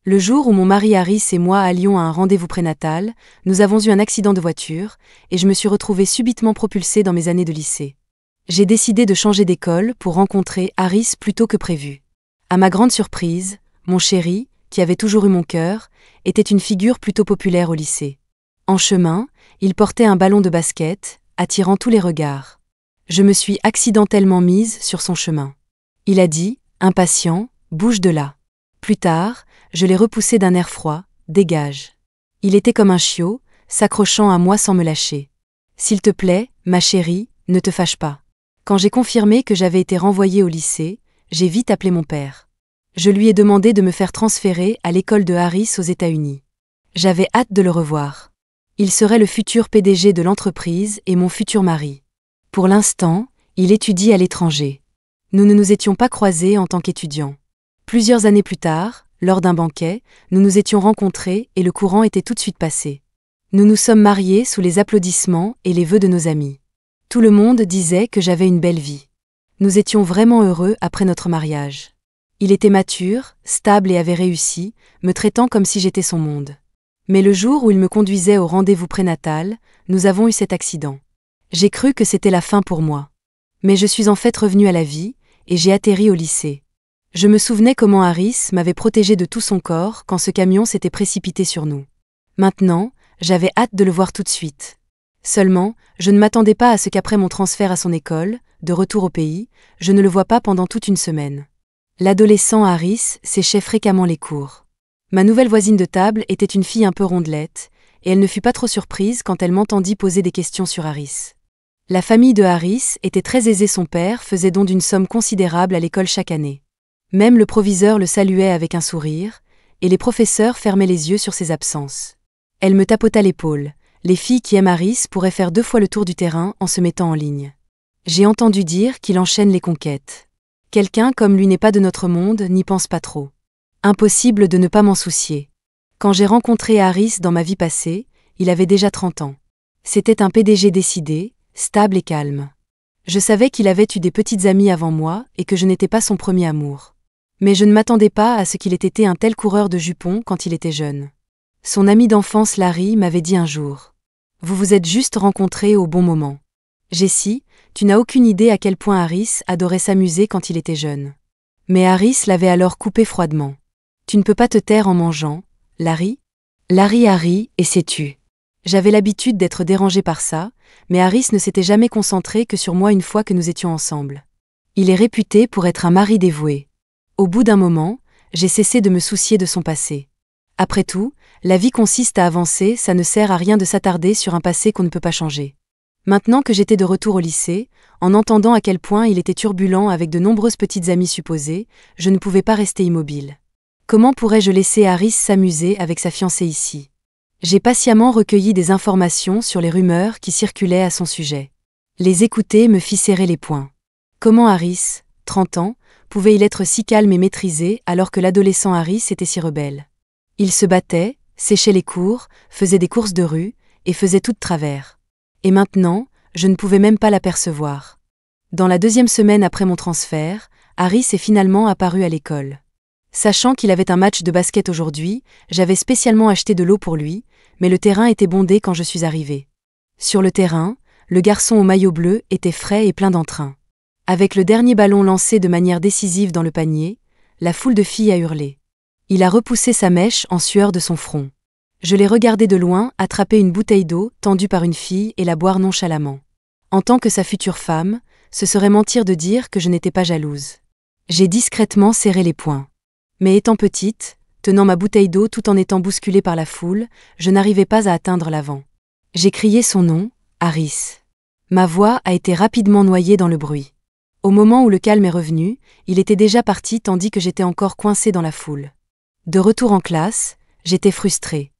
Le jour où mon mari Harris et moi allions à un rendez-vous prénatal, nous avons eu un accident de voiture, et je me suis retrouvée subitement propulsée dans mes années de lycée. J'ai décidé de changer d'école pour rencontrer Harris plus tôt que prévu. À ma grande surprise, mon chéri, qui avait toujours eu mon cœur, était une figure plutôt populaire au lycée. En chemin, il portait un ballon de basket, attirant tous les regards. Je me suis accidentellement mise sur son chemin. Il a dit, impatient, bouge de là. Plus tard, je l'ai repoussé d'un air froid, dégage. Il était comme un chiot, s'accrochant à moi sans me lâcher. S'il te plaît, ma chérie, ne te fâche pas. Quand j'ai confirmé que j'avais été renvoyée au lycée, j'ai vite appelé mon père. Je lui ai demandé de me faire transférer à l'école de Harris aux États-Unis. J'avais hâte de le revoir. Il serait le futur PDG de l'entreprise et mon futur mari. Pour l'instant, il étudie à l'étranger. Nous ne nous étions pas croisés en tant qu'étudiants. Plusieurs années plus tard, lors d'un banquet, nous nous étions rencontrés et le courant était tout de suite passé. Nous nous sommes mariés sous les applaudissements et les vœux de nos amis. Tout le monde disait que j'avais une belle vie. Nous étions vraiment heureux après notre mariage. Il était mature, stable et avait réussi, me traitant comme si j'étais son monde. Mais le jour où il me conduisait au rendez-vous prénatal, nous avons eu cet accident. J'ai cru que c'était la fin pour moi. Mais je suis en fait revenue à la vie, et j'ai atterri au lycée. Je me souvenais comment Harris m'avait protégée de tout son corps quand ce camion s'était précipité sur nous. Maintenant, j'avais hâte de le voir tout de suite. Seulement, je ne m'attendais pas à ce qu'après mon transfert à son école, de retour au pays, je ne le vois pas pendant toute une semaine. L'adolescent Harris séchait fréquemment les cours. Ma nouvelle voisine de table était une fille un peu rondelette, et elle ne fut pas trop surprise quand elle m'entendit poser des questions sur Harris. La famille de Harris était très aisée, son père faisait don d'une somme considérable à l'école chaque année. Même le proviseur le saluait avec un sourire, et les professeurs fermaient les yeux sur ses absences. Elle me tapota l'épaule. Les filles qui aiment Harris pourraient faire 2 fois le tour du terrain en se mettant en ligne. J'ai entendu dire qu'il enchaîne les conquêtes. Quelqu'un comme lui n'est pas de notre monde, n'y pense pas trop. Impossible de ne pas m'en soucier. Quand j'ai rencontré Harris dans ma vie passée, il avait déjà 30 ans. C'était un PDG décidé, stable et calme. Je savais qu'il avait eu des petites amies avant moi et que je n'étais pas son premier amour. Mais je ne m'attendais pas à ce qu'il ait été un tel coureur de jupons quand il était jeune. Son ami d'enfance Larry m'avait dit un jour. Vous vous êtes juste rencontrés au bon moment. Jessie, tu n'as aucune idée à quel point Harris adorait s'amuser quand il était jeune. Mais Harris l'avait alors coupé froidement. Tu ne peux pas te taire en mangeant, Larry ? Larry a ri et s'est tu. J'avais l'habitude d'être dérangée par ça, mais Harris ne s'était jamais concentré que sur moi une fois que nous étions ensemble. Il est réputé pour être un mari dévoué. Au bout d'un moment, j'ai cessé de me soucier de son passé. Après tout, la vie consiste à avancer, ça ne sert à rien de s'attarder sur un passé qu'on ne peut pas changer. Maintenant que j'étais de retour au lycée, en entendant à quel point il était turbulent avec de nombreuses petites amies supposées, je ne pouvais pas rester immobile. Comment pourrais-je laisser Harris s'amuser avec sa fiancée ici ? J'ai patiemment recueilli des informations sur les rumeurs qui circulaient à son sujet. Les écouter me fit serrer les poings. Comment Harris, 30 ans, pouvait-il être si calme et maîtrisé alors que l'adolescent Harris était si rebelle ? Il se battait, séchait les cours, faisait des courses de rue, et faisait tout de travers. Et maintenant, je ne pouvais même pas l'apercevoir. Dans la 2e semaine après mon transfert, Harris est finalement apparu à l'école. Sachant qu'il avait un match de basket aujourd'hui, j'avais spécialement acheté de l'eau pour lui, mais le terrain était bondé quand je suis arrivée. Sur le terrain, le garçon au maillot bleu était frais et plein d'entrain. Avec le dernier ballon lancé de manière décisive dans le panier, la foule de filles a hurlé. Il a repoussé sa mèche en sueur de son front. Je l'ai regardé de loin attraper une bouteille d'eau tendue par une fille et la boire nonchalamment. En tant que sa future femme, ce serait mentir de dire que je n'étais pas jalouse. J'ai discrètement serré les poings. Mais étant petite, tenant ma bouteille d'eau tout en étant bousculée par la foule, je n'arrivais pas à atteindre l'avant. J'ai crié son nom, Harris. Ma voix a été rapidement noyée dans le bruit. Au moment où le calme est revenu, il était déjà parti tandis que j'étais encore coincée dans la foule. De retour en classe, j'étais frustrée.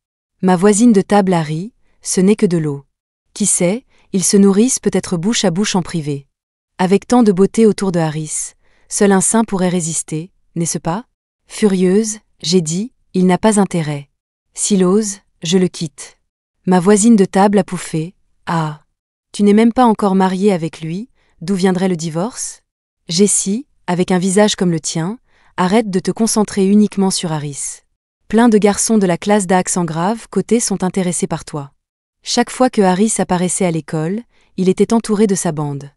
Ma voisine de table a ri, ce n'est que de l'eau. Qui sait, ils se nourrissent peut-être bouche à bouche en privé. Avec tant de beauté autour de Harris, seul un saint pourrait résister, n'est-ce pas ? Furieuse, j'ai dit, il n'a pas intérêt. S'il ose, je le quitte. Ma voisine de table a pouffé. Ah, tu n'es même pas encore mariée avec lui, d'où viendrait le divorce ? Jessie, avec un visage comme le tien, arrête de te concentrer uniquement sur Harris. Plein de garçons de la classe d'Accent grave côté sont intéressés par toi. Chaque fois que Harris apparaissait à l'école, il était entouré de sa bande.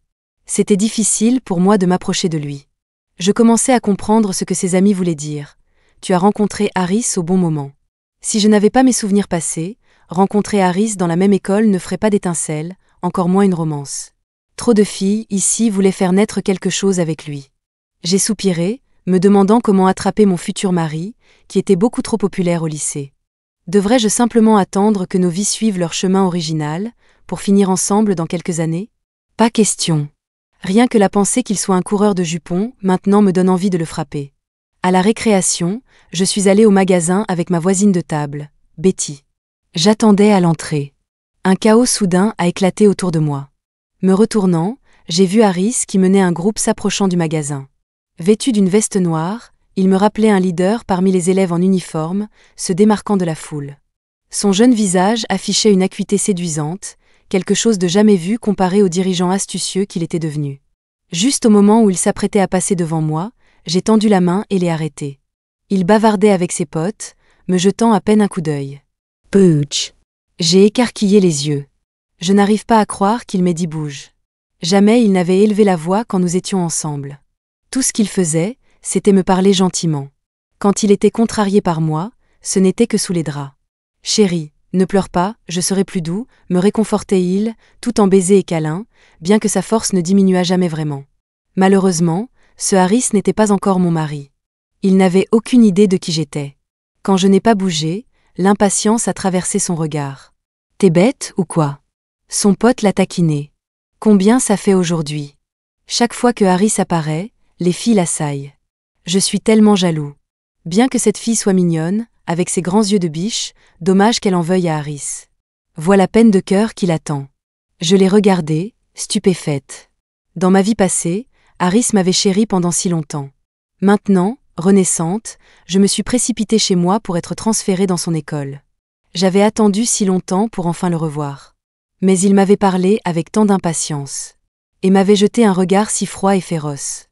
C'était difficile pour moi de m'approcher de lui. Je commençais à comprendre ce que ses amis voulaient dire. Tu as rencontré Harris au bon moment. Si je n'avais pas mes souvenirs passés, rencontrer Harris dans la même école ne ferait pas d'étincelle, encore moins une romance. Trop de filles, ici, voulaient faire naître quelque chose avec lui. J'ai soupiré, me demandant comment attraper mon futur mari, qui était beaucoup trop populaire au lycée. Devrais-je simplement attendre que nos vies suivent leur chemin original, pour finir ensemble dans quelques années? Pas question. Rien que la pensée qu'il soit un coureur de jupons, maintenant me donne envie de le frapper. À la récréation, je suis allée au magasin avec ma voisine de table, Betty. J'attendais à l'entrée. Un chaos soudain a éclaté autour de moi. Me retournant, j'ai vu Harris qui menait un groupe s'approchant du magasin. Vêtu d'une veste noire, il me rappelait un leader parmi les élèves en uniforme, se démarquant de la foule. Son jeune visage affichait une acuité séduisante, quelque chose de jamais vu comparé au dirigeant astucieux qu'il était devenu. Juste au moment où il s'apprêtait à passer devant moi, j'ai tendu la main et l'ai arrêté. Il bavardait avec ses potes, me jetant à peine un coup d'œil. Pooch. J'ai écarquillé les yeux. Je n'arrive pas à croire qu'il m'ait dit bouge. Jamais il n'avait élevé la voix quand nous étions ensemble. Tout ce qu'il faisait, c'était me parler gentiment. Quand il était contrarié par moi, ce n'était que sous les draps. Chérie, ne pleure pas, je serai plus doux, me réconfortait-il, tout en baisers et câlins, bien que sa force ne diminuât jamais vraiment. Malheureusement, ce Harris n'était pas encore mon mari. Il n'avait aucune idée de qui j'étais. Quand je n'ai pas bougé, l'impatience a traversé son regard. T'es bête ou quoi? Son pote l'a taquiné. Combien ça fait aujourd'hui? Chaque fois que Harris apparaît, les filles l'assaillent. Je suis tellement jaloux. Bien que cette fille soit mignonne, avec ses grands yeux de biche, dommage qu'elle en veuille à Harris. Voilà la peine de cœur qui l'attend. Je l'ai regardée, stupéfaite. Dans ma vie passée, Harris m'avait chérie pendant si longtemps. Maintenant, renaissante, je me suis précipitée chez moi pour être transférée dans son école. J'avais attendu si longtemps pour enfin le revoir. Mais il m'avait parlé avec tant d'impatience. Et m'avait jeté un regard si froid et féroce.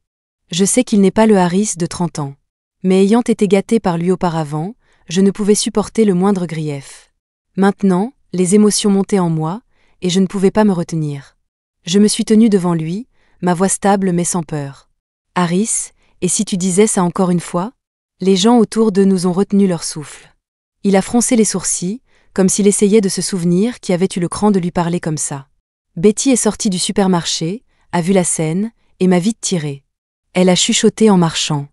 Je sais qu'il n'est pas le Harris de 30 ans. Mais ayant été gâtée par lui auparavant, je ne pouvais supporter le moindre grief. Maintenant, les émotions montaient en moi, et je ne pouvais pas me retenir. Je me suis tenue devant lui, ma voix stable mais sans peur. Harris, et si tu disais ça encore une fois? Les gens autour d'eux nous ont retenu leur souffle. Il a froncé les sourcils, comme s'il essayait de se souvenir qui avait eu le cran de lui parler comme ça. Betty est sortie du supermarché, a vu la scène, et m'a vite tirée. Elle a chuchoté en marchant.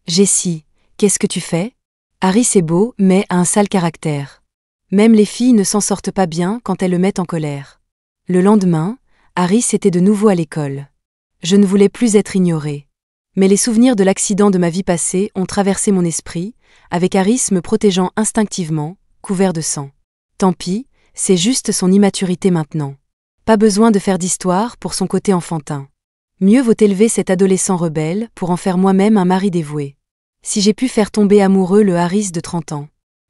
Jessie, qu'est-ce que tu fais? Harris est beau, mais a un sale caractère. Même les filles ne s'en sortent pas bien quand elles le mettent en colère. Le lendemain, Harris était de nouveau à l'école. Je ne voulais plus être ignorée. Mais les souvenirs de l'accident de ma vie passée ont traversé mon esprit, avec Harris me protégeant instinctivement, couvert de sang. Tant pis, c'est juste son immaturité maintenant. Pas besoin de faire d'histoire pour son côté enfantin. Mieux vaut élever cet adolescent rebelle pour en faire moi-même un mari dévoué. Si j'ai pu faire tomber amoureux le Harris de 30 ans,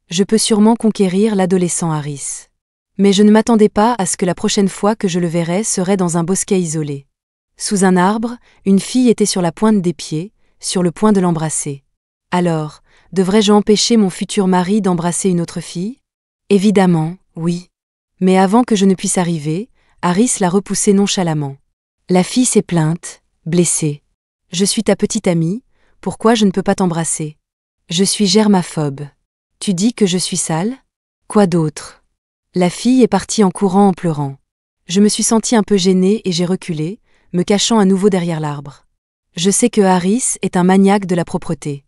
je peux sûrement conquérir l'adolescent Harris. Mais je ne m'attendais pas à ce que la prochaine fois que je le verrais serait dans un bosquet isolé. Sous un arbre, une fille était sur la pointe des pieds, sur le point de l'embrasser. Alors, devrais-je empêcher mon futur mari d'embrasser une autre fille? Évidemment, oui. Mais avant que je ne puisse arriver, Harris l'a repoussé nonchalamment. La fille s'est plainte, blessée. Je suis ta petite amie, pourquoi je ne peux pas t'embrasser? Je suis germaphobe. Tu dis que je suis sale? Quoi d'autre? La fille est partie en courant en pleurant. Je me suis sentie un peu gênée et j'ai reculé, me cachant à nouveau derrière l'arbre. Je sais que Harris est un maniaque de la propreté.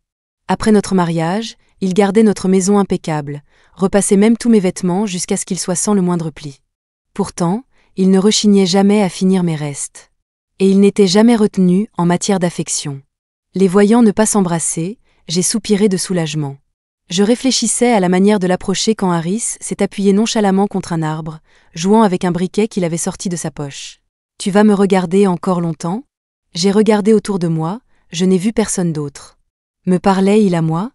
Après notre mariage, il gardait notre maison impeccable, repassait même tous mes vêtements jusqu'à ce qu'ils soient sans le moindre pli. Pourtant, il ne rechignait jamais à finir mes restes. Et il n'était jamais retenu en matière d'affection. Les voyant ne pas s'embrasser, j'ai soupiré de soulagement. Je réfléchissais à la manière de l'approcher quand Harris s'est appuyé nonchalamment contre un arbre, jouant avec un briquet qu'il avait sorti de sa poche. « Tu vas me regarder encore longtemps ?» J'ai regardé autour de moi, je n'ai vu personne d'autre. Me parlait-il à moi?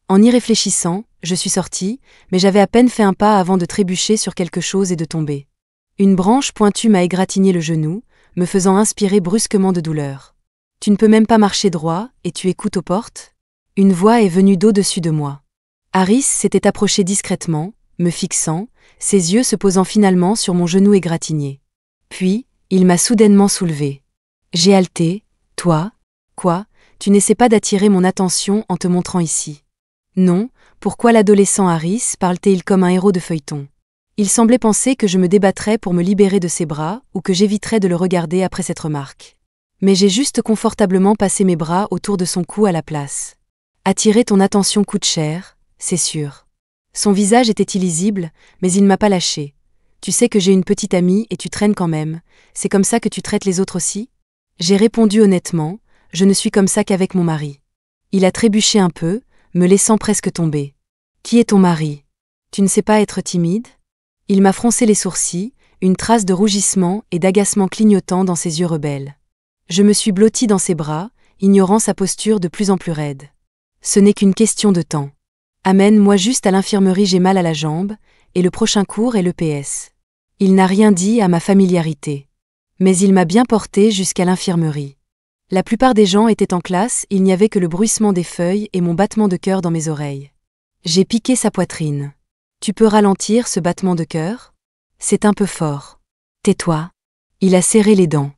En y réfléchissant, je suis sortie, mais j'avais à peine fait un pas avant de trébucher sur quelque chose et de tomber. Une branche pointue m'a égratigné le genou, me faisant inspirer brusquement de douleur. « Tu ne peux même pas marcher droit, et tu écoutes aux portes ?» Une voix est venue d'au-dessus de moi. Harris s'était approché discrètement, me fixant, ses yeux se posant finalement sur mon genou égratigné. Puis, il m'a soudainement soulevé. J'ai haleté. Toi? Quoi? Tu n'essaies pas d'attirer mon attention en te montrant ici? Non, pourquoi l'adolescent Harris parle-t-il comme un héros de feuilleton? Il semblait penser que je me débattrais pour me libérer de ses bras ou que j'éviterais de le regarder après cette remarque. Mais j'ai juste confortablement passé mes bras autour de son cou à la place. Attirer ton attention coûte cher, c'est sûr. Son visage était illisible, mais il ne m'a pas lâché. Tu sais que j'ai une petite amie et tu traînes quand même, c'est comme ça que tu traites les autres aussi? J'ai répondu honnêtement, je ne suis comme ça qu'avec mon mari. Il a trébuché un peu, me laissant presque tomber. Qui est ton mari? Tu ne sais pas être timide? Il m'a froncé les sourcils, une trace de rougissement et d'agacement clignotant dans ses yeux rebelles. Je me suis blottie dans ses bras, ignorant sa posture de plus en plus raide. Ce n'est qu'une question de temps. Amène-moi juste à l'infirmerie, j'ai mal à la jambe, et le prochain cours est le PS. Il n'a rien dit à ma familiarité. Mais il m'a bien porté jusqu'à l'infirmerie. La plupart des gens étaient en classe, il n'y avait que le bruissement des feuilles et mon battement de cœur dans mes oreilles. J'ai piqué sa poitrine. Tu peux ralentir ce battement de cœur? C'est un peu fort. Tais-toi. Il a serré les dents.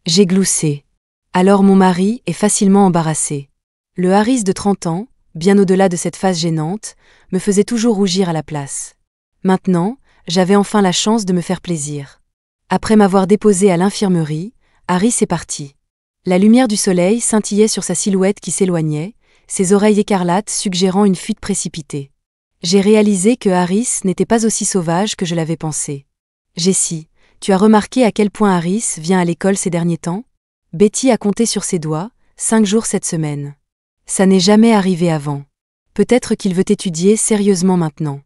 J'ai gloussé. Alors mon mari est facilement embarrassé. Le Harris de 30 ans, bien au-delà de cette phase gênante, me faisait toujours rougir à la place. Maintenant, j'avais enfin la chance de me faire plaisir. Après m'avoir déposé à l'infirmerie, Harris est parti. La lumière du soleil scintillait sur sa silhouette qui s'éloignait, ses oreilles écarlates suggérant une fuite précipitée. J'ai réalisé que Harris n'était pas aussi sauvage que je l'avais pensé. Jessie, tu as remarqué à quel point Harris vient à l'école ces derniers temps? Betty a compté sur ses doigts, 5 jours cette semaine. Ça n'est jamais arrivé avant. Peut-être qu'il veut étudier sérieusement maintenant.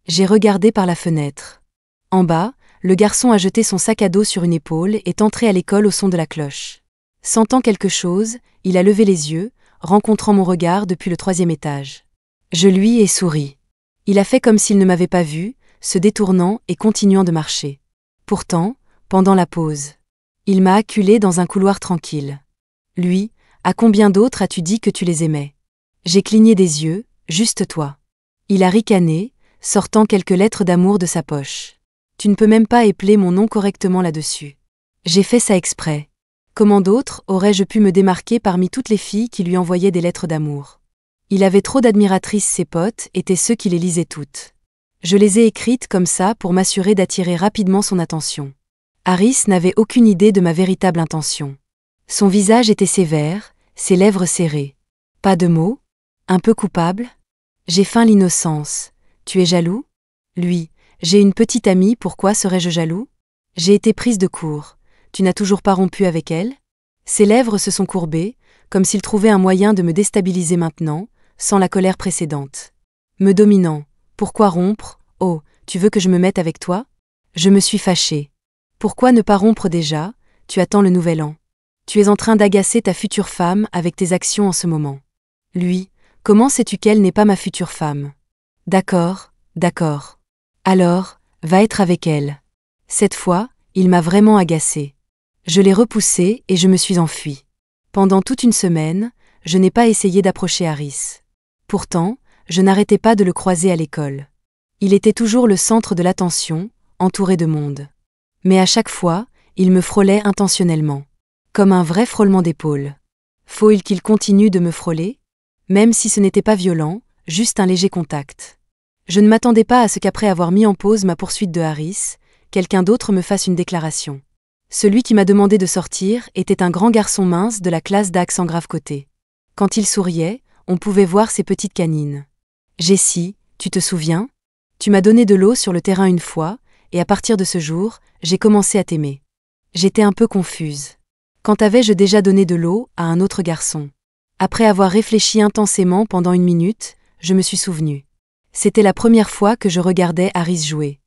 J'ai regardé par la fenêtre. En bas, le garçon a jeté son sac à dos sur une épaule et est entré à l'école au son de la cloche. Sentant quelque chose, il a levé les yeux, rencontrant mon regard depuis le 3e étage. Je lui ai souri. Il a fait comme s'il ne m'avait pas vu, se détournant et continuant de marcher. Pourtant, pendant la pause, il m'a acculé dans un couloir tranquille. Lui, à combien d'autres as-tu dit que tu les aimais? J'ai cligné des yeux, juste toi. Il a ricané, sortant quelques lettres d'amour de sa poche. Tu ne peux même pas épeler mon nom correctement là-dessus. J'ai fait ça exprès. Comment d'autres aurais-je pu me démarquer parmi toutes les filles qui lui envoyaient des lettres d'amour? Il avait trop d'admiratrices, ses potes étaient ceux qui les lisaient toutes. Je les ai écrites comme ça pour m'assurer d'attirer rapidement son attention. Harris n'avait aucune idée de ma véritable intention. Son visage était sévère, ses lèvres serrées. Pas de mots? Un peu coupable? J'ai feint l'innocence. Tu es jaloux? Lui, j'ai une petite amie, pourquoi serais-je jaloux? J'ai été prise de court. Tu n'as toujours pas rompu avec elle? Ses lèvres se sont courbées, comme s'il trouvait un moyen de me déstabiliser maintenant, sans la colère précédente. Me dominant. Pourquoi rompre? Oh, tu veux que je me mette avec toi? Je me suis fâchée. Pourquoi ne pas rompre déjà? Tu attends le nouvel an. Tu es en train d'agacer ta future femme avec tes actions en ce moment. Lui, comment sais-tu qu'elle n'est pas ma future femme? D'accord, d'accord. Alors, va être avec elle. Cette fois, il m'a vraiment agacée. Je l'ai repoussé et je me suis enfuie. Pendant toute une semaine, je n'ai pas essayé d'approcher Harris. Pourtant, je n'arrêtais pas de le croiser à l'école. Il était toujours le centre de l'attention, entouré de monde. Mais à chaque fois, il me frôlait intentionnellement. Comme un vrai frôlement d'épaule. Faut-il qu'il continue de me frôler? Même si ce n'était pas violent, juste un léger contact. Je ne m'attendais pas à ce qu'après avoir mis en pause ma poursuite de Harris, quelqu'un d'autre me fasse une déclaration. Celui qui m'a demandé de sortir était un grand garçon mince de la classe d'accent grave côté. Quand il souriait, on pouvait voir ses petites canines. Jessie, tu te souviens? Tu m'as donné de l'eau sur le terrain une fois, et à partir de ce jour, j'ai commencé à t'aimer. J'étais un peu confuse. Quand avais-je déjà donné de l'eau à un autre garçon? Après avoir réfléchi intensément pendant 1 minute, je me suis souvenu. C'était la première fois que je regardais Harris jouer.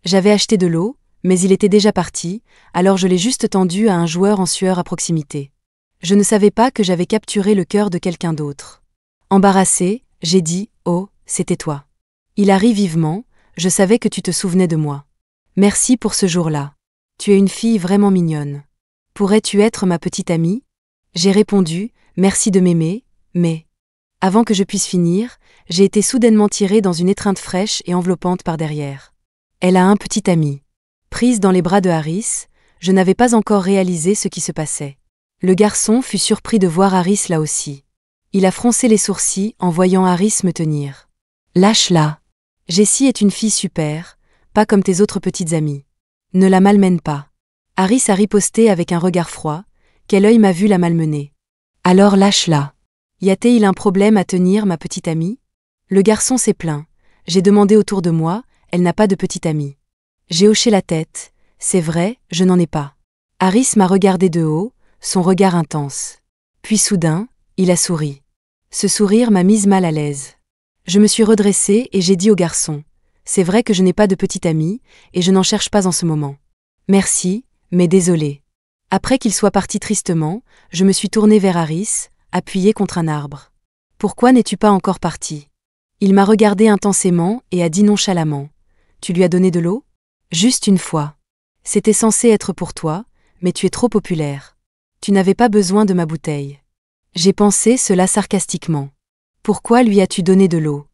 J'avais acheté de l'eau, mais il était déjà parti, alors je l'ai juste tendu à un joueur en sueur à proximité. Je ne savais pas que j'avais capturé le cœur de quelqu'un d'autre. Embarrassée, j'ai dit « Oh, c'était toi ». Il a ri vivement, je savais que tu te souvenais de moi. Merci pour ce jour-là. Tu es une fille vraiment mignonne. Pourrais-tu être ma petite amie? J'ai répondu, merci de m'aimer, mais... Avant que je puisse finir, j'ai été soudainement tirée dans une étreinte fraîche et enveloppante par derrière. Elle a un petit ami. Prise dans les bras de Harris, je n'avais pas encore réalisé ce qui se passait. Le garçon fut surpris de voir Harris là aussi. Il a froncé les sourcils en voyant Harris me tenir. Lâche-la. Jessie est une fille super, pas comme tes autres petites amies. Ne la malmène pas. Harris a riposté avec un regard froid. Quel œil m'a vu la malmener. Alors lâche-la. Y a-t-il un problème à tenir ma petite amie? Le garçon s'est plaint. J'ai demandé autour de moi, elle n'a pas de petite amie. J'ai hoché la tête. C'est vrai, je n'en ai pas. Harris m'a regardé de haut, son regard intense. Puis soudain, il a souri. Ce sourire m'a mise mal à l'aise. Je me suis redressée et j'ai dit au garçon. C'est vrai que je n'ai pas de petite amie, et je n'en cherche pas en ce moment. Merci, mais désolé. Après qu'il soit parti tristement, je me suis tournée vers Harris, appuyée contre un arbre. Pourquoi n'es-tu pas encore parti? Il m'a regardé intensément et a dit nonchalamment. Tu lui as donné de l'eau? Juste une fois. C'était censé être pour toi, mais tu es trop populaire. Tu n'avais pas besoin de ma bouteille. J'ai pensé cela sarcastiquement. Pourquoi lui as-tu donné de l'eau?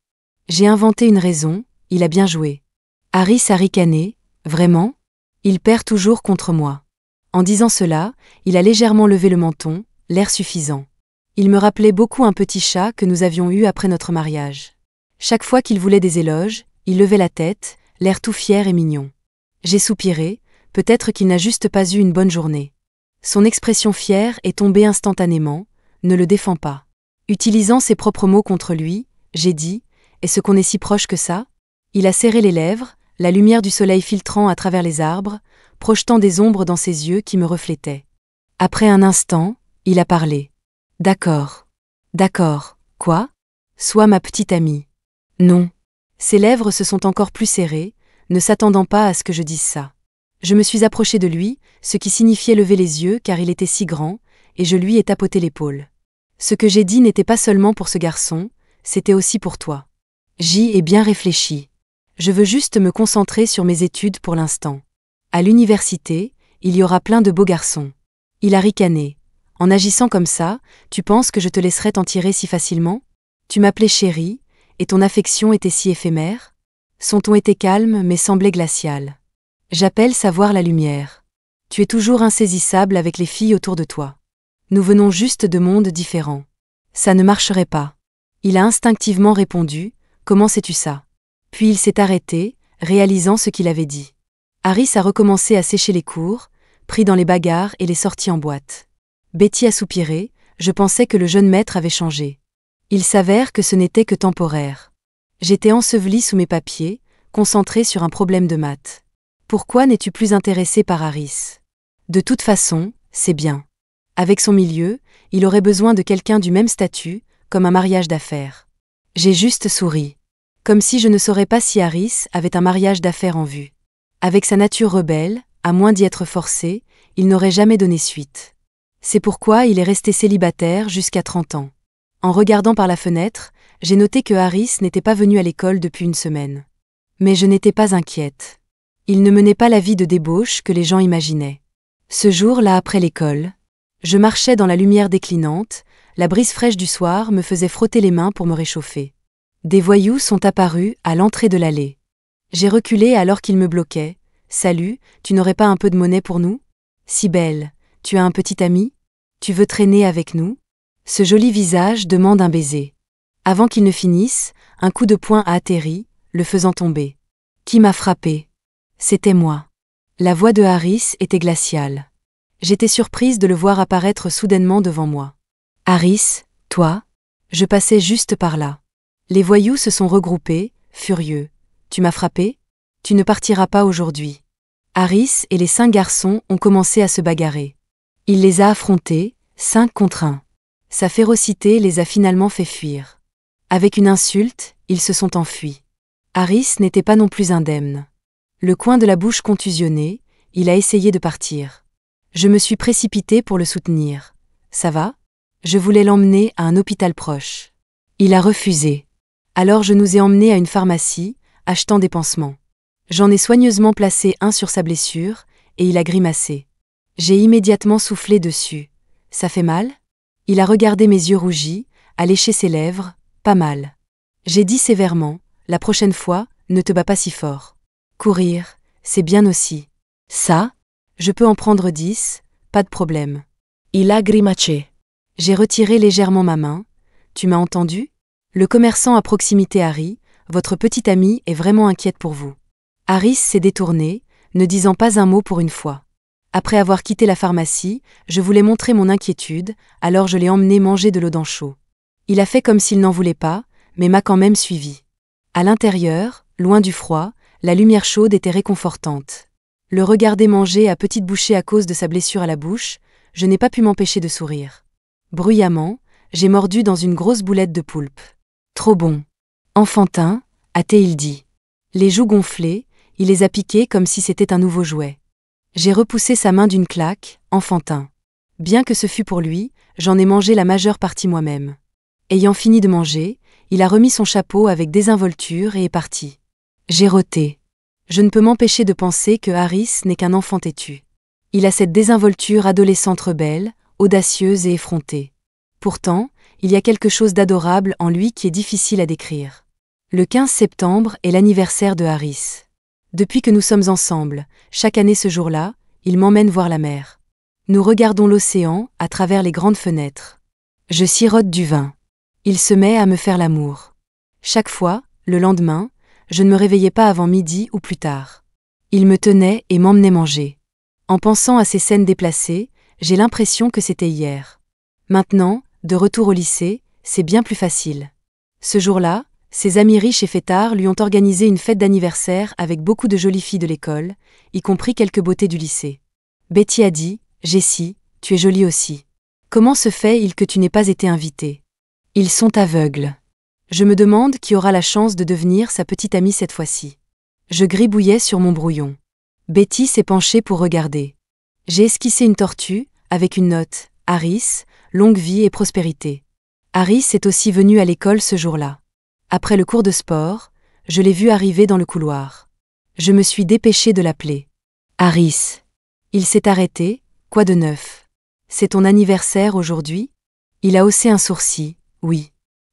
J'ai inventé une raison, il a bien joué. Harris a ricané, vraiment? Il perd toujours contre moi. En disant cela, il a légèrement levé le menton, l'air suffisant. Il me rappelait beaucoup un petit chat que nous avions eu après notre mariage. Chaque fois qu'il voulait des éloges, il levait la tête, l'air tout fier et mignon. J'ai soupiré, peut-être qu'il n'a juste pas eu une bonne journée. Son expression fière est tombée instantanément, ne le défends pas. Utilisant ses propres mots contre lui, j'ai dit, est-ce qu'on est si proche que ça? Il a serré les lèvres, la lumière du soleil filtrant à travers les arbres, projetant des ombres dans ses yeux qui me reflétaient. Après un instant, il a parlé. D'accord. D'accord, quoi? Sois ma petite amie. Non. Ses lèvres se sont encore plus serrées, ne s'attendant pas à ce que je dise ça. Je me suis approchée de lui, ce qui signifiait lever les yeux car il était si grand, et je lui ai tapoté l'épaule. Ce que j'ai dit n'était pas seulement pour ce garçon, c'était aussi pour toi. J'y ai bien réfléchi. Je veux juste me concentrer sur mes études pour l'instant. À l'université, il y aura plein de beaux garçons. Il a ricané. En agissant comme ça, tu penses que je te laisserais t'en tirer si facilement? Tu m'appelais chérie, et ton affection était si éphémère? Son ton était calme mais semblait glacial. J'appelle savoir la lumière. Tu es toujours insaisissable avec les filles autour de toi. Nous venons juste de mondes différents. Ça ne marcherait pas. Il a instinctivement répondu, comment sais-tu ça? Puis il s'est arrêté, réalisant ce qu'il avait dit. Harris a recommencé à sécher les cours, pris dans les bagarres et les sorties en boîte. Betty a soupiré, je pensais que le jeune maître avait changé. Il s'avère que ce n'était que temporaire. J'étais ensevelie sous mes papiers, concentrée sur un problème de maths. Pourquoi n'es-tu plus intéressée par Harris? De toute façon, c'est bien. Avec son milieu, il aurait besoin de quelqu'un du même statut, comme un mariage d'affaires. J'ai juste souri. Comme si je ne saurais pas si Harris avait un mariage d'affaires en vue. Avec sa nature rebelle, à moins d'y être forcé, il n'aurait jamais donné suite. C'est pourquoi il est resté célibataire jusqu'à 30 ans. En regardant par la fenêtre, j'ai noté que Harris n'était pas venu à l'école depuis une semaine. Mais je n'étais pas inquiète. Il ne menait pas la vie de débauche que les gens imaginaient. Ce jour-là après l'école, je marchais dans la lumière déclinante, la brise fraîche du soir me faisait frotter les mains pour me réchauffer. Des voyous sont apparus à l'entrée de l'allée. J'ai reculé alors qu'ils me bloquaient. « Salut, tu n'aurais pas un peu de monnaie pour nous? Si belle, tu as un petit ami? Tu veux traîner avec nous? » Ce joli visage demande un baiser. Avant qu'il ne finisse, un coup de poing a atterri, le faisant tomber. Qui m'a frappé? C'était moi. La voix de Harris était glaciale. J'étais surprise de le voir apparaître soudainement devant moi. Harris, toi? Je passais juste par là. Les voyous se sont regroupés, furieux. Tu m'as frappé? Tu ne partiras pas aujourd'hui. Harris et les 5 garçons ont commencé à se bagarrer. Il les a affrontés, 5 contre 1. Sa férocité les a finalement fait fuir. Avec une insulte, ils se sont enfuis. Harris n'était pas non plus indemne. Le coin de la bouche contusionné, il a essayé de partir. Je me suis précipitée pour le soutenir. Ça va? Je voulais l'emmener à un hôpital proche. Il a refusé. Alors je nous ai emmenés à une pharmacie, achetant des pansements. J'en ai soigneusement placé un sur sa blessure, et il a grimacé. J'ai immédiatement soufflé dessus. Ça fait mal? Il a regardé mes yeux rougis, a léché ses lèvres, Pas mal. J'ai dit sévèrement, la prochaine fois, ne te bats pas si fort. Courir, c'est bien aussi. Ça, je peux en prendre 10, pas de problème. Il a grimacé. J'ai retiré légèrement ma main. Tu m'as entendu? Le commerçant à proximité Harry, votre petite amie est vraiment inquiète pour vous. Harris s'est détourné, ne disant pas un mot pour une fois. Après avoir quitté la pharmacie, je voulais montrer mon inquiétude, alors je l'ai emmené manger de l'eau chaud. Il a fait comme s'il n'en voulait pas, mais m'a quand même suivi. À l'intérieur, loin du froid, la lumière chaude était réconfortante. Le regarder manger à petites bouchées à cause de sa blessure à la bouche, je n'ai pas pu m'empêcher de sourire. Bruyamment, j'ai mordu dans une grosse boulette de poulpe. Trop bon. Enfantin, a-t-il dit. Les joues gonflées, il les a piquées comme si c'était un nouveau jouet. J'ai repoussé sa main d'une claque, enfantin. Bien que ce fût pour lui, j'en ai mangé la majeure partie moi-même. Ayant fini de manger, il a remis son chapeau avec désinvolture et est parti. J'ai roté. Je ne peux m'empêcher de penser que Harris n'est qu'un enfant têtu. Il a cette désinvolture adolescente rebelle, audacieuse et effrontée. Pourtant, il y a quelque chose d'adorable en lui qui est difficile à décrire. Le 15 septembre est l'anniversaire de Harris. Depuis que nous sommes ensemble, chaque année ce jour-là, il m'emmène voir la mer. Nous regardons l'océan à travers les grandes fenêtres. Je sirote du vin. Il se met à me faire l'amour. Chaque fois, le lendemain, je ne me réveillais pas avant midi ou plus tard. Il me tenait et m'emmenait manger. En pensant à ces scènes déplacées, j'ai l'impression que c'était hier. Maintenant, de retour au lycée, c'est bien plus facile. Ce jour-là, ses amis riches et fêtards lui ont organisé une fête d'anniversaire avec beaucoup de jolies filles de l'école, y compris quelques beautés du lycée. Betty a dit, « Jessie, tu es jolie aussi. Comment se fait-il que tu n'aies pas été invitée? Ils sont aveugles. » Je me demande qui aura la chance de devenir sa petite amie cette fois-ci. Je gribouillais sur mon brouillon. Betty s'est penchée pour regarder. J'ai esquissé une tortue, avec une note, Harris, longue vie et prospérité. Harris est aussi venu à l'école ce jour-là. Après le cours de sport, je l'ai vu arriver dans le couloir. Je me suis dépêchée de l'appeler. Harris. Il s'est arrêté, quoi de neuf? C'est ton anniversaire aujourd'hui? Il a haussé un sourcil, oui.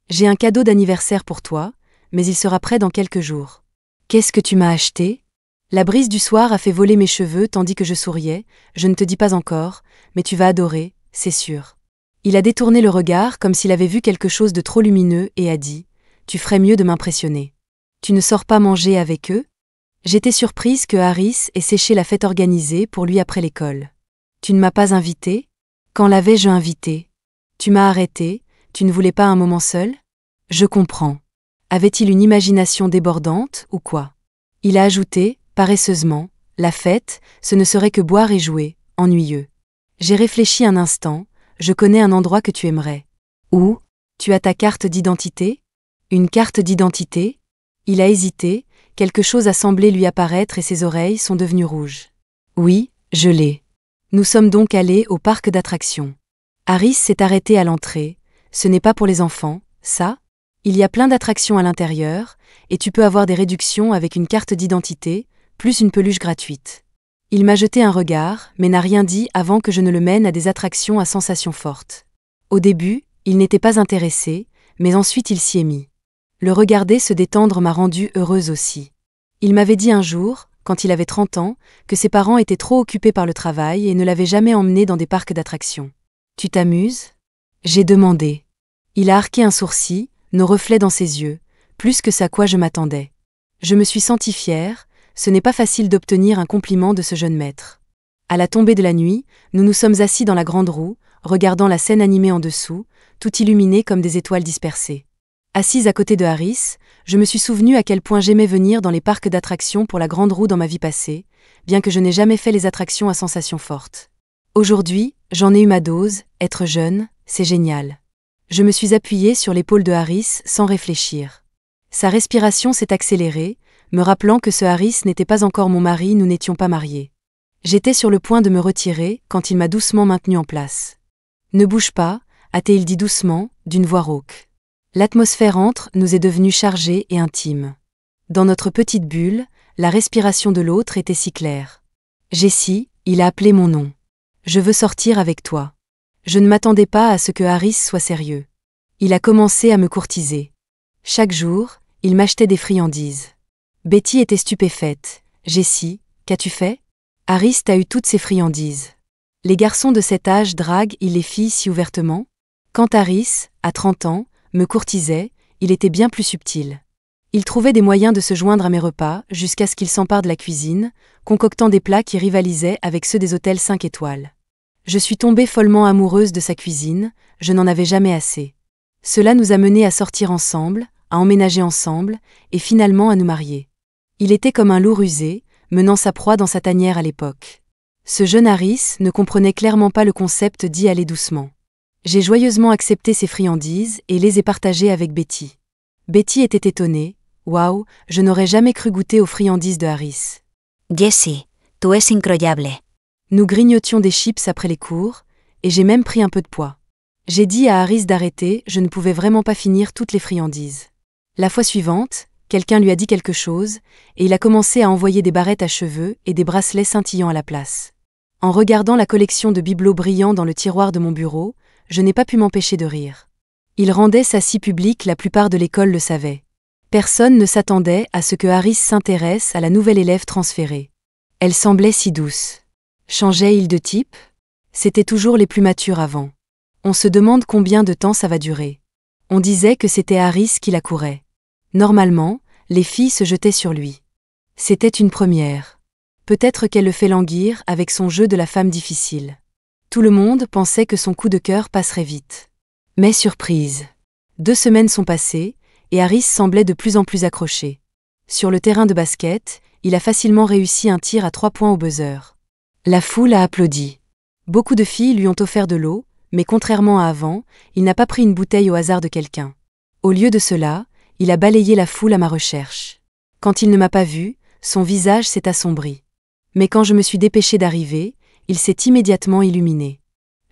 J'ai un cadeau d'anniversaire pour toi, mais il sera prêt dans quelques jours. Qu'est-ce que tu m'as acheté? La brise du soir a fait voler mes cheveux tandis que je souriais, je ne te dis pas encore, mais tu vas adorer, c'est sûr. Il a détourné le regard comme s'il avait vu quelque chose de trop lumineux et a dit, tu ferais mieux de m'impressionner. Tu ne sors pas manger avec eux? J'étais surprise que Harris ait séché la fête organisée pour lui après l'école. Tu ne m'as pas invité? Quand l'avais-je invité? Tu m'as arrêté, tu ne voulais pas un moment seul? Je comprends. Avait-il une imagination débordante, ou quoi? Il a ajouté, paresseusement, la fête, ce ne serait que boire et jouer, ennuyeux. J'ai réfléchi un instant, je connais un endroit que tu aimerais. Où? Tu as ta carte d'identité? Une carte d'identité? Il a hésité, quelque chose a semblé lui apparaître et ses oreilles sont devenues rouges. Oui, je l'ai. Nous sommes donc allés au parc d'attractions. Harris s'est arrêté à l'entrée. Ce n'est pas pour les enfants, ça? Il y a plein d'attractions à l'intérieur, et tu peux avoir des réductions avec une carte d'identité, plus une peluche gratuite. Il m'a jeté un regard, mais n'a rien dit avant que je ne le mène à des attractions à sensations fortes. Au début, il n'était pas intéressé, mais ensuite il s'y est mis. Le regarder se détendre m'a rendue heureuse aussi. Il m'avait dit un jour, quand il avait 30 ans, que ses parents étaient trop occupés par le travail et ne l'avaient jamais emmené dans des parcs d'attractions. Tu t'amuses? J'ai demandé. Il a arqué un sourcil, nos reflets dans ses yeux, plus que ce à quoi je m'attendais. Je me suis sentie fière, ce n'est pas facile d'obtenir un compliment de ce jeune maître. À la tombée de la nuit, nous nous sommes assis dans la grande roue, regardant la scène animée en dessous, tout illuminé comme des étoiles dispersées. Assise à côté de Harris, je me suis souvenue à quel point j'aimais venir dans les parcs d'attractions pour la grande roue dans ma vie passée, bien que je n'ai jamais fait les attractions à sensations fortes. Aujourd'hui, j'en ai eu ma dose, être jeune, c'est génial. Je me suis appuyée sur l'épaule de Harris sans réfléchir. Sa respiration s'est accélérée, me rappelant que ce Harris n'était pas encore mon mari, nous n'étions pas mariés. J'étais sur le point de me retirer quand il m'a doucement maintenue en place. Ne bouge pas, a-t-il dit doucement, d'une voix rauque. L'atmosphère entre nous est devenue chargée et intime. Dans notre petite bulle, la respiration de l'autre était si claire. Jessie, il a appelé mon nom. Je veux sortir avec toi. Je ne m'attendais pas à ce que Harris soit sérieux. Il a commencé à me courtiser. Chaque jour, il m'achetait des friandises. Betty était stupéfaite. « Jessie, qu'as-tu fait ? Harris t'a eu toutes ces friandises. » Les garçons de cet âge draguent-ils les filles si ouvertement ? Quand Harris, à 30 ans, me courtisait, il était bien plus subtil. Il trouvait des moyens de se joindre à mes repas jusqu'à ce qu'il s'empare de la cuisine, concoctant des plats qui rivalisaient avec ceux des hôtels 5 étoiles. Je suis tombée follement amoureuse de sa cuisine, je n'en avais jamais assez. Cela nous a menés à sortir ensemble, à emménager ensemble, et finalement à nous marier. Il était comme un loup rusé, menant sa proie dans sa tanière à l'époque. Ce jeune Harris ne comprenait clairement pas le concept d'y aller doucement. J'ai joyeusement accepté ses friandises et les ai partagées avec Betty. Betty était étonnée. Waouh, je n'aurais jamais cru goûter aux friandises de Harris. Jessie, tú es incroyable. Nous grignotions des chips après les cours, et j'ai même pris un peu de poids. J'ai dit à Harris d'arrêter, je ne pouvais vraiment pas finir toutes les friandises. La fois suivante, quelqu'un lui a dit quelque chose, et il a commencé à envoyer des barrettes à cheveux et des bracelets scintillants à la place. En regardant la collection de bibelots brillants dans le tiroir de mon bureau, je n'ai pas pu m'empêcher de rire. Il rendait ça si public, la plupart de l'école le savait. Personne ne s'attendait à ce que Harris s'intéresse à la nouvelle élève transférée. Elle semblait si douce. Changeait-il de type ? C'était toujours les plus matures avant. On se demande combien de temps ça va durer. On disait que c'était Harris qui la courait. Normalement, les filles se jetaient sur lui. C'était une première. Peut-être qu'elle le fait languir avec son jeu de la femme difficile. Tout le monde pensait que son coup de cœur passerait vite. Mais surprise. 2 semaines sont passées, et Harris semblait de plus en plus accroché. Sur le terrain de basket, il a facilement réussi un tir à 3 points au buzzer. La foule a applaudi. Beaucoup de filles lui ont offert de l'eau, mais contrairement à avant, il n'a pas pris une bouteille au hasard de quelqu'un. Au lieu de cela, il a balayé la foule à ma recherche. Quand il ne m'a pas vu, son visage s'est assombri. Mais quand je me suis dépêchée d'arriver, il s'est immédiatement illuminé.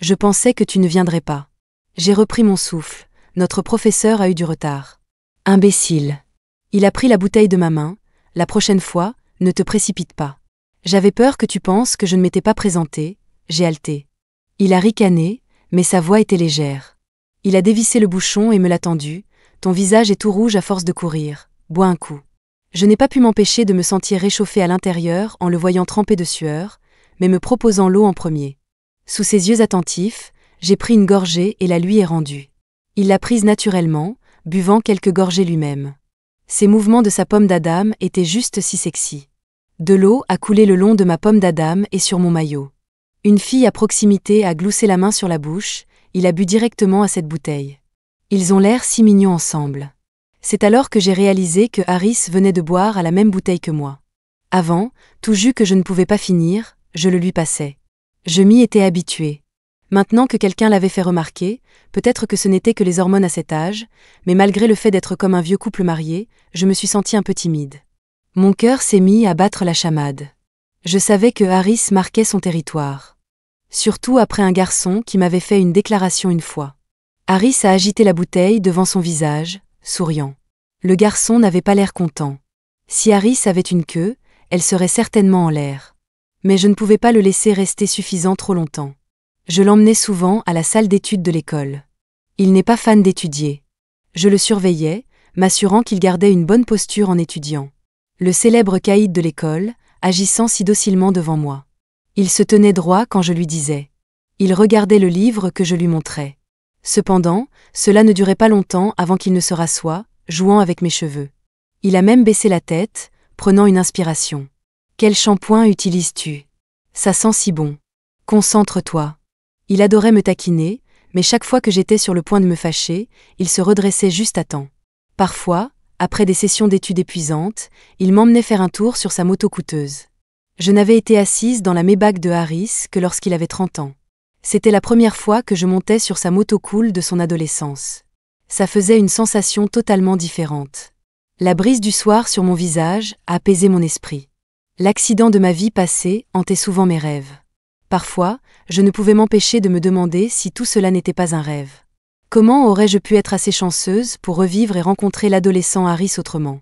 Je pensais que tu ne viendrais pas. J'ai repris mon souffle. Notre professeur a eu du retard. Imbécile. Il a pris la bouteille de ma main. La prochaine fois, ne te précipite pas. J'avais peur que tu penses que je ne m'étais pas présentée. J'ai haleté. Il a ricané, mais sa voix était légère. Il a dévissé le bouchon et me l'a tendu. Ton visage est tout rouge à force de courir. Bois un coup. Je n'ai pas pu m'empêcher de me sentir réchauffée à l'intérieur en le voyant trempé de sueur, mais me proposant l'eau en premier. Sous ses yeux attentifs, j'ai pris une gorgée et la lui ai rendue. Il l'a prise naturellement, buvant quelques gorgées lui-même. Ces mouvements de sa pomme d'Adam étaient juste si sexy. De l'eau a coulé le long de ma pomme d'Adam et sur mon maillot. Une fille à proximité a gloussé la main sur la bouche, il a bu directement à cette bouteille. Ils ont l'air si mignons ensemble. C'est alors que j'ai réalisé que Harris venait de boire à la même bouteille que moi. Avant, tout jus que je ne pouvais pas finir, je le lui passais. Je m'y étais habituée. Maintenant que quelqu'un l'avait fait remarquer, peut-être que ce n'était que les hormones à cet âge, mais malgré le fait d'être comme un vieux couple marié, je me suis sentie un peu timide. Mon cœur s'est mis à battre la chamade. Je savais que Harris marquait son territoire. Surtout après un garçon qui m'avait fait une déclaration une fois. Harris a agité la bouteille devant son visage, souriant. Le garçon n'avait pas l'air content. Si Harris avait une queue, elle serait certainement en l'air. Mais je ne pouvais pas le laisser rester suffisant trop longtemps. Je l'emmenais souvent à la salle d'études de l'école. Il n'est pas fan d'étudier. Je le surveillais, m'assurant qu'il gardait une bonne posture en étudiant. Le célèbre caïd de l'école, agissant si docilement devant moi. Il se tenait droit quand je lui disais. Il regardait le livre que je lui montrais. Cependant, cela ne durait pas longtemps avant qu'il ne se rassoie, jouant avec mes cheveux. Il a même baissé la tête, prenant une inspiration. Quel shampoing utilises-tu ? Ça sent si bon. Concentre-toi. Il adorait me taquiner, mais chaque fois que j'étais sur le point de me fâcher, il se redressait juste à temps. Parfois, après des sessions d'études épuisantes, il m'emmenait faire un tour sur sa moto coûteuse. Je n'avais été assise dans la Maybach de Harris que lorsqu'il avait 30 ans. C'était la première fois que je montais sur sa moto cool de son adolescence. Ça faisait une sensation totalement différente. La brise du soir sur mon visage a apaisé mon esprit. L'accident de ma vie passée hantait souvent mes rêves. Parfois, je ne pouvais m'empêcher de me demander si tout cela n'était pas un rêve. Comment aurais-je pu être assez chanceuse pour revivre et rencontrer l'adolescent Harris autrement ?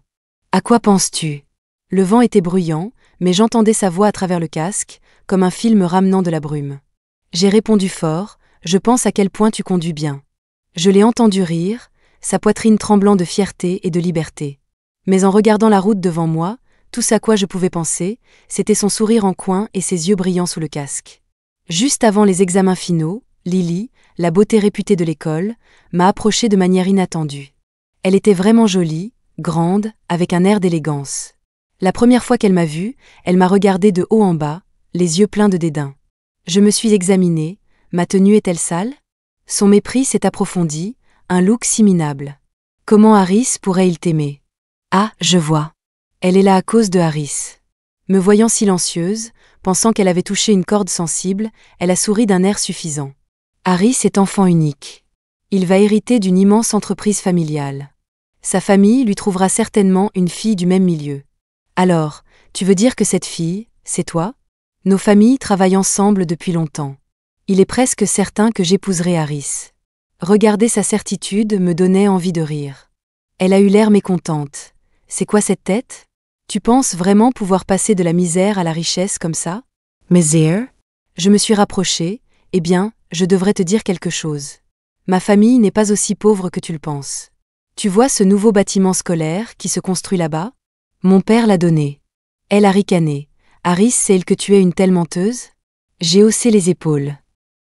À quoi penses-tu ? Le vent était bruyant, mais j'entendais sa voix à travers le casque, comme un film ramenant de la brume. J'ai répondu fort, je pense à quel point tu conduis bien. Je l'ai entendu rire, sa poitrine tremblant de fierté et de liberté. Mais en regardant la route devant moi, tout ce à quoi je pouvais penser, c'était son sourire en coin et ses yeux brillants sous le casque. Juste avant les examens finaux, Lily, la beauté réputée de l'école, m'a approchée de manière inattendue. Elle était vraiment jolie, grande, avec un air d'élégance. La première fois qu'elle m'a vue, elle m'a regardée de haut en bas, les yeux pleins de dédain. Je me suis examinée, ma tenue est-elle sale? Son mépris s'est approfondi, un look si minable. Comment Harris pourrait-il t'aimer? Ah, je vois. Elle est là à cause de Harris. Me voyant silencieuse, pensant qu'elle avait touché une corde sensible, elle a souri d'un air suffisant. Harris est enfant unique. Il va hériter d'une immense entreprise familiale. Sa famille lui trouvera certainement une fille du même milieu. Alors, tu veux dire que cette fille, c'est toi? Nos familles travaillent ensemble depuis longtemps. Il est presque certain que j'épouserai Harris. Regarder sa certitude me donnait envie de rire. Elle a eu l'air mécontente. C'est quoi cette tête? Tu penses vraiment pouvoir passer de la misère à la richesse comme ça? Misère? Je me suis rapprochée. Eh bien, je devrais te dire quelque chose. Ma famille n'est pas aussi pauvre que tu le penses. Tu vois ce nouveau bâtiment scolaire qui se construit là-bas? Mon père l'a donné. Elle a ricané. Harris sait-il que tu es une telle menteuse? J'ai haussé les épaules.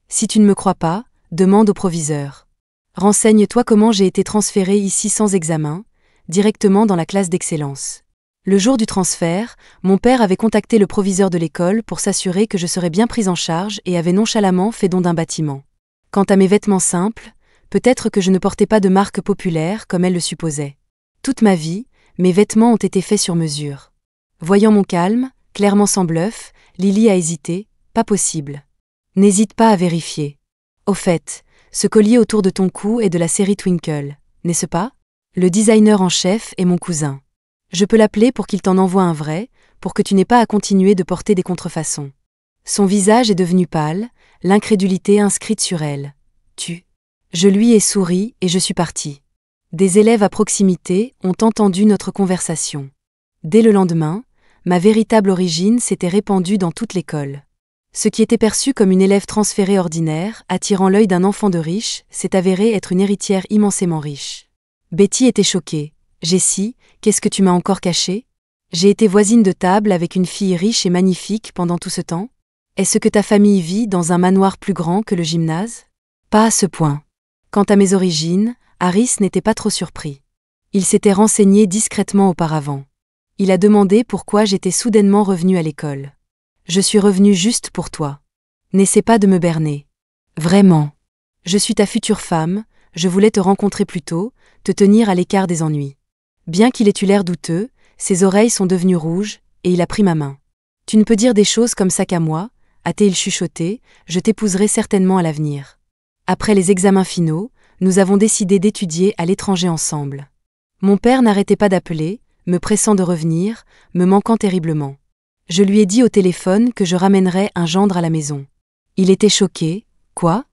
Si tu ne me crois pas, demande au proviseur. Renseigne-toi comment j'ai été transférée ici sans examen, directement dans la classe d'excellence. Le jour du transfert, mon père avait contacté le proviseur de l'école pour s'assurer que je serais bien prise en charge et avait nonchalamment fait don d'un bâtiment. Quant à mes vêtements simples, peut-être que je ne portais pas de marque populaire comme elle le supposait. Toute ma vie, mes vêtements ont été faits sur mesure. Voyant mon calme, clairement sans bluff, Lily a hésité. Pas possible. N'hésite pas à vérifier. Au fait, ce collier autour de ton cou est de la série Twinkle, n'est-ce pas? Le designer en chef est mon cousin. Je peux l'appeler pour qu'il t'en envoie un vrai, pour que tu n'aies pas à continuer de porter des contrefaçons. Son visage est devenu pâle, l'incrédulité inscrite sur elle. Tu. Je lui ai souri et je suis partie. Des élèves à proximité ont entendu notre conversation. Dès le lendemain, ma véritable origine s'était répandue dans toute l'école. Ce qui était perçu comme une élève transférée ordinaire, attirant l'œil d'un enfant de riche, s'est avéré être une héritière immensément riche. Betty était choquée. Jessie, qu'est-ce que tu m'as encore caché? J'ai été voisine de table avec une fille riche et magnifique pendant tout ce temps? Est-ce que ta famille vit dans un manoir plus grand que le gymnase? Pas à ce point. Quant à mes origines, Harris n'était pas trop surpris. Il s'était renseigné discrètement auparavant. Il a demandé pourquoi j'étais soudainement revenue à l'école. Je suis revenue juste pour toi. N'essaie pas de me berner. Vraiment. Je suis ta future femme, je voulais te rencontrer plus tôt, te tenir à l'écart des ennuis. Bien qu'il ait eu l'air douteux, ses oreilles sont devenues rouges, et il a pris ma main. Tu ne peux dire des choses comme ça qu'à moi, a-t-il chuchoté, je t'épouserai certainement à l'avenir. Après les examens finaux, nous avons décidé d'étudier à l'étranger ensemble. Mon père n'arrêtait pas d'appeler, me pressant de revenir, me manquant terriblement. Je lui ai dit au téléphone que je ramènerais un gendre à la maison. Il était choqué. Quoi?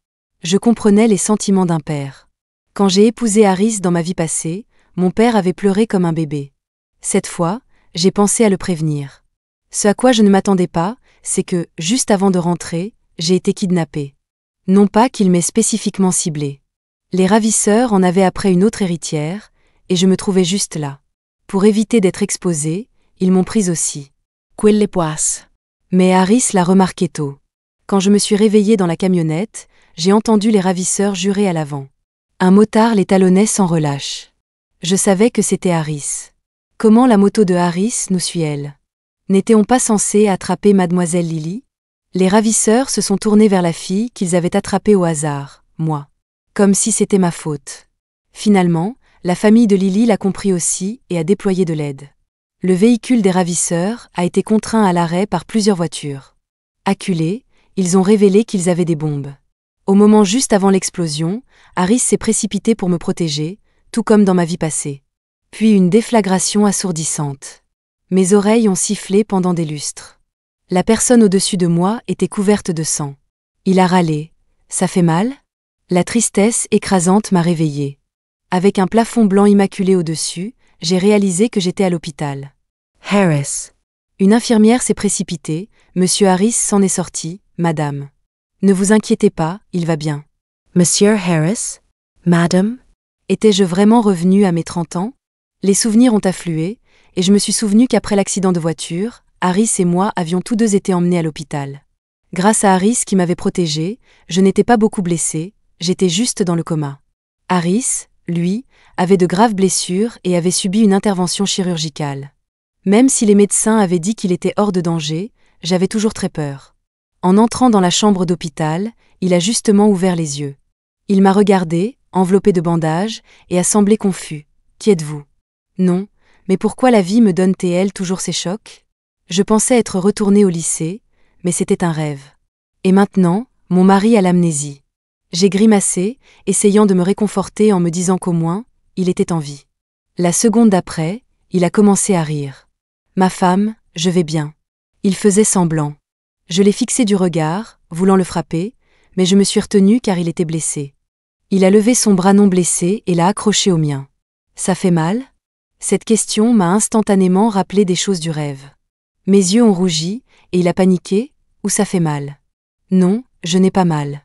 Je comprenais les sentiments d'un père. Quand j'ai épousé Harris dans ma vie passée, mon père avait pleuré comme un bébé. Cette fois, j'ai pensé à le prévenir. Ce à quoi je ne m'attendais pas, c'est que, juste avant de rentrer, j'ai été kidnappée. Non pas qu'il m'ait spécifiquement ciblée. Les ravisseurs en avaient après une autre héritière, et je me trouvais juste là. Pour éviter d'être exposée, ils m'ont prise aussi. Quelle poisse. Mais Harris l'a remarqué tôt. Quand je me suis réveillée dans la camionnette, j'ai entendu les ravisseurs jurer à l'avant. Un motard les talonnait sans relâche. Je savais que c'était Harris. Comment la moto de Harris nous suit-elle? N'était-on pas censé attraper mademoiselle Lily? Les ravisseurs se sont tournés vers la fille qu'ils avaient attrapée au hasard, moi. Comme si c'était ma faute. Finalement, la famille de Lily l'a compris aussi et a déployé de l'aide. Le véhicule des ravisseurs a été contraint à l'arrêt par plusieurs voitures. Acculés, ils ont révélé qu'ils avaient des bombes. Au moment juste avant l'explosion, Harris s'est précipité pour me protéger, tout comme dans ma vie passée. Puis une déflagration assourdissante. Mes oreilles ont sifflé pendant des lustres. La personne au-dessus de moi était couverte de sang. Il a râlé. Ça fait mal? La tristesse écrasante m'a réveillée. Avec un plafond blanc immaculé au-dessus, j'ai réalisé que j'étais à l'hôpital. Harris. Une infirmière s'est précipitée, Monsieur Harris s'en est sorti, madame. Ne vous inquiétez pas, il va bien. Monsieur Harris? Madame? Étais-je vraiment revenue à mes 30 ans? Les souvenirs ont afflué, et je me suis souvenu qu'après l'accident de voiture, Harris et moi avions tous deux été emmenés à l'hôpital. Grâce à Harris qui m'avait protégée, je n'étais pas beaucoup blessée, j'étais juste dans le coma. Harris, lui, avait de graves blessures et avait subi une intervention chirurgicale. Même si les médecins avaient dit qu'il était hors de danger, j'avais toujours très peur. En entrant dans la chambre d'hôpital, il a justement ouvert les yeux. Il m'a regardé, enveloppé de bandages, et a semblé confus. « Qui êtes-vous » ? Non, mais pourquoi la vie me donne-t-elle toujours ces chocs ? Je pensais être retournée au lycée, mais c'était un rêve. Et maintenant, mon mari a l'amnésie. J'ai grimacé, essayant de me réconforter en me disant qu'au moins, il était en vie. La seconde d'après, il a commencé à rire. « Ma femme, je vais bien. » Il faisait semblant. Je l'ai fixé du regard, voulant le frapper, mais je me suis retenue car il était blessé. Il a levé son bras non blessé et l'a accroché au mien. « Ça fait mal ?» Cette question m'a instantanément rappelé des choses du rêve. Mes yeux ont rougi, et il a paniqué. « Ou ça fait mal ?» Non, je n'ai pas mal.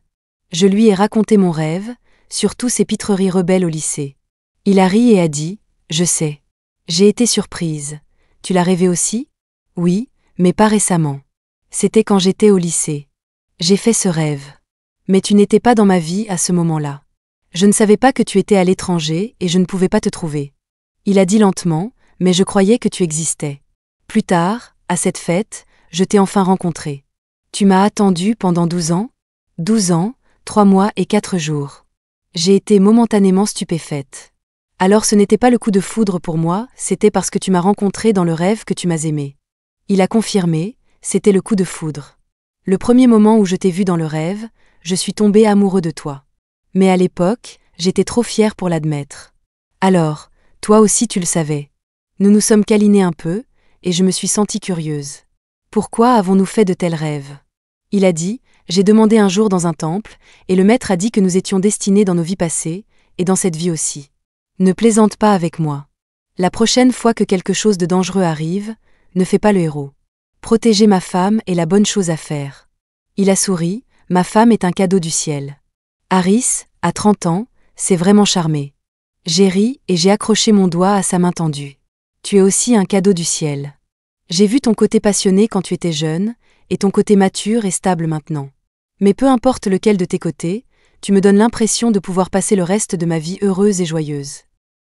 Je lui ai raconté mon rêve, surtout ses pitreries rebelles au lycée. Il a ri et a dit « Je sais. J'ai été surprise. Tu l'as rêvé aussi ? » Oui, mais pas récemment. C'était quand j'étais au lycée. J'ai fait ce rêve. Mais tu n'étais pas dans ma vie à ce moment-là. Je ne savais pas que tu étais à l'étranger et je ne pouvais pas te trouver. Il a dit lentement, mais je croyais que tu existais. Plus tard, à cette fête, je t'ai enfin rencontré. Tu m'as attendu pendant 12 ans ? 12 ans, 3 mois et 4 jours. J'ai été momentanément stupéfaite. Alors ce n'était pas le coup de foudre pour moi, c'était parce que tu m'as rencontré dans le rêve que tu m'as aimé. Il a confirmé, c'était le coup de foudre. Le premier moment où je t'ai vu dans le rêve, je suis tombée amoureux de toi. Mais à l'époque, j'étais trop fière pour l'admettre. Alors, toi aussi tu le savais. Nous nous sommes câlinés un peu, et je me suis sentie curieuse. Pourquoi avons-nous fait de tels rêves ? Il a dit, j'ai demandé un jour dans un temple, et le maître a dit que nous étions destinés dans nos vies passées, et dans cette vie aussi. Ne plaisante pas avec moi. La prochaine fois que quelque chose de dangereux arrive, ne fais pas le héros. Protéger ma femme est la bonne chose à faire. Il a souri, ma femme est un cadeau du ciel. Harris, à 30 ans, s'est vraiment charmé. J'ai ri et j'ai accroché mon doigt à sa main tendue. Tu es aussi un cadeau du ciel. J'ai vu ton côté passionné quand tu étais jeune, et ton côté mature et stable maintenant. Mais peu importe lequel de tes côtés, tu me donnes l'impression de pouvoir passer le reste de ma vie heureuse et joyeuse.